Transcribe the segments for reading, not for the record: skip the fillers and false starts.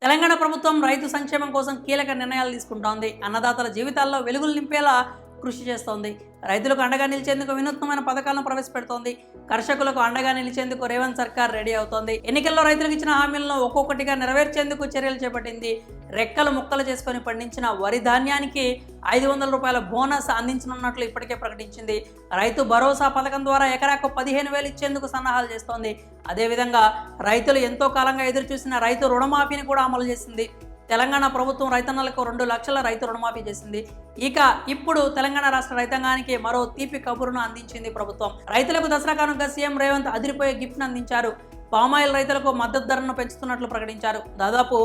తెలంగాణ ప్రభుత్వం రైతు సంక్షేమం కోసం కీలక నిర్ణయాలు తీసుకుంటోంది. అన్నదాతల జీవితాల్లో వెలుగులు నింపేలా కృషి చేస్తోంది. రైతులకు అండగా నిలిచేందుకు వినూత్నమైన పథకాలను ప్రవేశపెడుతోంది. కర్షకులకు అండగా నిలిచేందుకు రేవంత్ సర్కార్ రెడీ అవుతోంది. ఎన్నికల్లో రైతులకు ఇచ్చిన హామీలను ఒక్కొక్కటిగా నెరవేర్చేందుకు చర్యలు చేపట్టింది. రెక్కలు ముక్కలు చేసుకుని పండించిన వరి ధాన్యానికి 500 రూపాయల బోనస్ అందించనున్నట్లు ఇప్పటికే ప్రకటించింది. రైతు భరోసా పథకం ద్వారా ఎకరాకు 15,000 ఇచ్చేందుకు సన్నాహాలు చేస్తోంది. అదేవిధంగా రైతులు ఎంతో కాలంగా ఎదురుచూసిన రైతు రుణమాఫీని కూడా అమలు చేసింది. తెలంగాణ ప్రభుత్వం రైతన్నలకు 2 లక్షల రైతు రుణమాఫీ చేసింది. ఇప్పుడు తెలంగాణ రాష్ట్ర రైతాంగానికి మరో తీపి కబురును అందించింది ప్రభుత్వం. రైతులకు దసరా కానుకగా సీఎం రేవంత్ అదిరిపోయే గిఫ్ట్ను అందించారు. పామాయిల్ రైతులకు మద్దతు ధరను పెంచుతున్నట్లు ప్రకటించారు. దాదాపు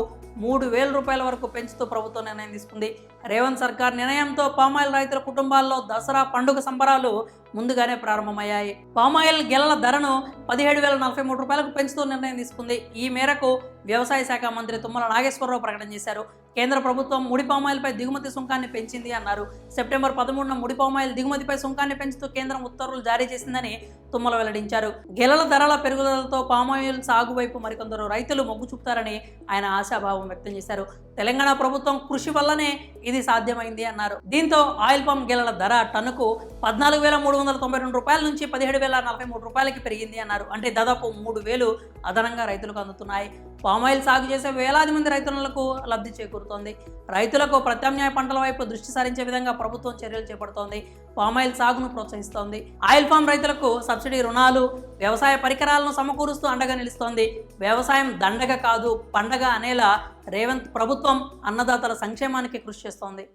3,000 రూపాయల వరకు పెంచుతూ ప్రభుత్వం నిర్ణయం తీసుకుంది. రేవంత్ సర్కార్ నిర్ణయంతో పామాయిల్ రైతుల కుటుంబాల్లో దసరా పండుగ సంబరాలు ముందుగానే ప్రారంభమయ్యాయి. పామాయిల్ గెలల ధరను 17,043 రూపాయలకు పెంచుతూ నిర్ణయం తీసుకుంది. ఈ మేరకు వ్యవసాయ శాఖ మంత్రి తుమ్మల నాగేశ్వరరావు ప్రకటన చేశారు. కేంద్ర ప్రభుత్వం ముడి పామాయిల్పై దిగుమతి సుంకాన్ని పెంచింది అన్నారు. సెప్టెంబర్ 13న ముడి పామాయిల్ దిగుమతిపై సుంకాన్ని పెంచుతూ కేంద్రం ఉత్తర్వులు జారీ చేసిందని తుమ్మల వెల్లడించారు. గెలల ధరల పెరుగుదలతో పామాయిల్ సాగు వైపు మరికొందరు రైతులు మొగ్గు చూపుతారని ఆయన ఆశాభావం వ్యక్తం చేశారు. తెలంగాణ ప్రభుత్వం కృషి వల్లనే ఇది సాధ్యమైంది అన్నారు. దీంతో ఆయిల్ పామ్ గెలల ధర టన్నుకు 14,392 రూపాయల నుంచి 17,043 రూపాయలకి పెరిగింది అన్నారు. అంటే దాదాపు 3,000 అదనంగా రైతులకు అందుతున్నాయి. పామాయిల్ సాగు చేసే వేలాది మంది రైతులకు లబ్ధి చేకూరుతోంది. రైతులకు ప్రత్యామ్నాయ పంటల వైపు దృష్టి సారించే విధంగా ప్రభుత్వం చర్యలు చేపడుతోంది. పామాయిల్ సాగును ప్రోత్సహిస్తోంది. ఆయిల్ పామ్ రైతులకు సబ్సిడీ రుణాలు, వ్యవసాయ పరికరాలను సమకూరుస్తూ అండగా నిలుస్తోంది. వ్యవసాయం దండగ కాదు పండగ అనేలా రేవంత్ ప్రభుత్వం అన్నదాతల సంక్షేమానికి కృషి చేస్తోంది.